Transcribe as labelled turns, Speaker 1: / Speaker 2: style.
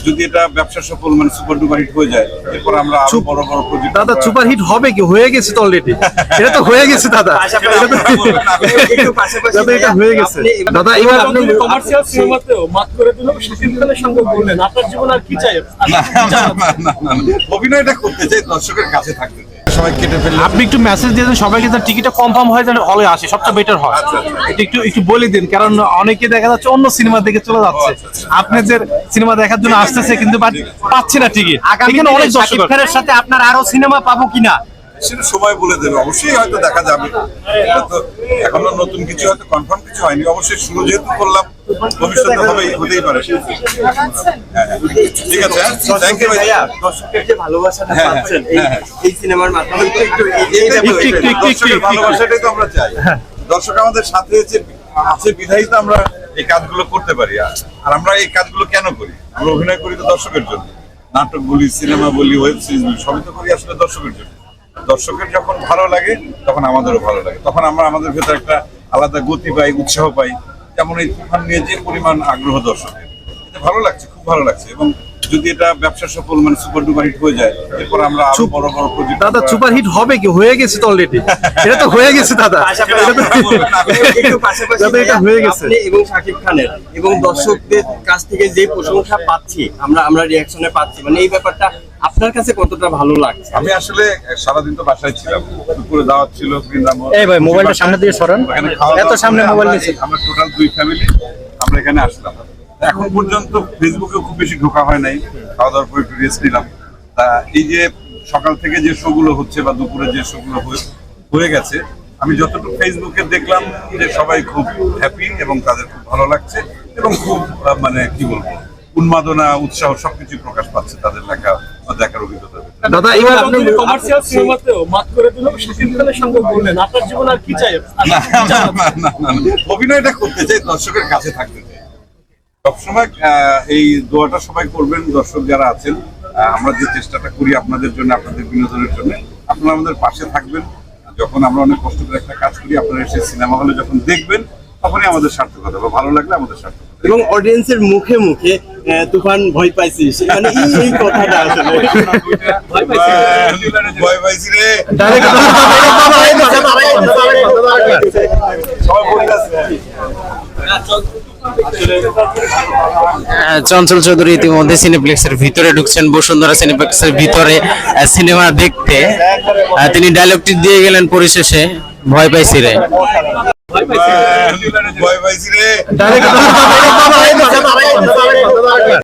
Speaker 1: যদি এটা ব্যবসা সফল মানে সুপার ডুপার হিট হয়ে যায়, এরপর আমরা আরো বড় বড় প্রজেক্ট।
Speaker 2: দাদা সুপার হিট হবে কি? হয়ে গেছে তো অলরেডি, এটা তো হয়ে গেছে দাদা, এটা হয়ে গেছে দাদা। এবার আপনি
Speaker 3: কমার্শিয়াল সিনেমাতেও মাত করে দিল, শাকিব খানের সঙ্গে বললেন আপনার জীবন আর কি চাই?
Speaker 1: অভিনয়টা করতে চাই, দর্শকের কাছে থাকতে চাই। সবাই কেটে ফেললে
Speaker 2: আপনি একটু মেসেজ দিয়ে দেন সবাইকে, যেন টিকিটটা কনফার্ম হয়, যেন হলে আসে, সবচেয়ে বেটার হয়। এটা একটু একটু বলে দিন, কারণ অনেকে দেখা যাচ্ছে অন্য সিনেমা দেখে চলে যাচ্ছে, আপনাদের সিনেমা দেখার জন্য আসতেছে কিন্তু পাচ্ছে না টিকিট। এখানে অনেক দর্শক
Speaker 3: শাকিব সাথে আপনার আরো সিনেমা পাবো কিনা
Speaker 1: সেটা সময় বলে দেবে, অবশ্যই হয়তো দেখা যাবে। তো এখনো নতুন কিছু হয়তো কনফার্ম কিছু হয়নি, অবশ্যই শুরু যেহেতু করলাম, ভবিষ্যতে হতেই পারে। ঠিক আছে, থ্যাংক ইউ ভাইয়া।
Speaker 3: দর্শকের যে ভালোবাসাটা পাচ্ছেন এই সিনেমার মাধ্যমে,
Speaker 1: দর্শকের ভালোবাসাটাই তো আমরা চাই। দর্শক আমাদের সাথে আছে বিধায়ী তো আমরা এই কাজগুলো করতে পারি। আর আমরা এই কাজগুলো কেন করি? আমরা অভিনয় করি তো দর্শকের জন্য, নাটক বলি, সিনেমা বলি, ওয়েব সিরিজ বলি, সবই তো করি আসলে দর্শকের জন্য। দর্শকের যখন ভালো লাগে তখন আমাদেরও ভালো লাগে, তখন আমরা আমাদের ভেতরে একটা আলাদা গতি পাই, উৎসাহ পাই। যেমন এই তুফান নিয়ে যে পরিমাণ আগ্রহ দর্শকের, ভালো লাগছে, খুব ভালো লাগছে। এবং যদি এটা ব্যবসা সফল মানে সুপার ডুপার হিট হয়ে যায়, এরপর আমরা আরো বড় বড় প্রজেক্ট।
Speaker 2: দাদা সুপার হিট হবে কি? হয়ে গেছে তো অলরেডি, এটা তো হয়ে গেছে দাদা, এটা হয়ে গেছে।
Speaker 3: এবং শাকিব খানের এবং দর্শকদের কাছ থেকে যে প্রশংসা পাচ্ছি, আমরা রিঅ্যাকশনে পাচ্ছি, মানে এই ব্যাপারটা আপনার কাছে কতটা ভালো লাগছে?
Speaker 1: আমি আসলে সারাদিন তো বাসায় ছিলাম, দুপুরে দাওয়াত ছিল।
Speaker 2: এই ভাই মোবাইলটা সামনে দিয়ে সরান, এত সামনে মোবাইল নিয়েছি।
Speaker 1: আমরা টোটাল 2 ফ্যামিলি আমরা এখানে আসলাম। এখন পর্যন্ত ফেসবুকে খুব বেশি ঢোকা হয় নাই, খাওয়া দাওয়ার পর একটু রেস্ট নিলাম। তা এই যে সকাল থেকে যে শোগুলো হচ্ছে বা দুপুরে যে শোগুলো হয়ে গেছে, আমি যতটুকু ফেসবুকে দেখলাম যে সবাই খুব হ্যাপি এবং তাদের খুব ভালো লাগছে এবং খুব মানে কি বলবো, উন্মাদনা, উৎসাহ সবকিছু প্রকাশ পাচ্ছে তাদের লেখা বা দেখার অভিজ্ঞতা।
Speaker 2: দাদা এবার আপনি
Speaker 3: কমার্শিয়াল সিনেমাতেও মাত করে দিল, শাকিব খানের সঙ্গে বললেন আপনার জীবন আর কি চাই?
Speaker 1: অভিনয়টা করতে চাই, দর্শকের কাছে থাকতে চাই সবসময়। এই দোয়াটা সবাই করবেন, দর্শক যারা আছেন। আমরা যে চেষ্টাটা করি আপনাদের জন্য, আপনাদের বিনোদনের জন্য, আপনারা আমাদের পাশে থাকবেন। যখন আমরা অনেক কষ্ট করে একটা কাজ করি, আপনারা এসে সিনেমা হলে যখন দেখবেন, তখনই আমাদের সার্থকতা, বা ভালো লাগলে আমাদের সার্থকতা।
Speaker 3: এবং অডিয়েন্সের মুখে মুখে তুফান ভয় পাইছিস, মানে এই কথাটা আসলে
Speaker 1: ভয় পাইছি রে।
Speaker 4: চঞ্চল চৌধুরী ইতিমধ্যে সিনেপ্লেক্সের ভিতরে ঢুকছেন, বসুন্ধরা সিনেপ্লেক্সের ভিতরে সিনেমা দেখতে। তিনি ডায়লগটি দিয়ে গেলেন পরিশেষে, ভয় পাইছি রে।
Speaker 1: ভয় পাইছি রে।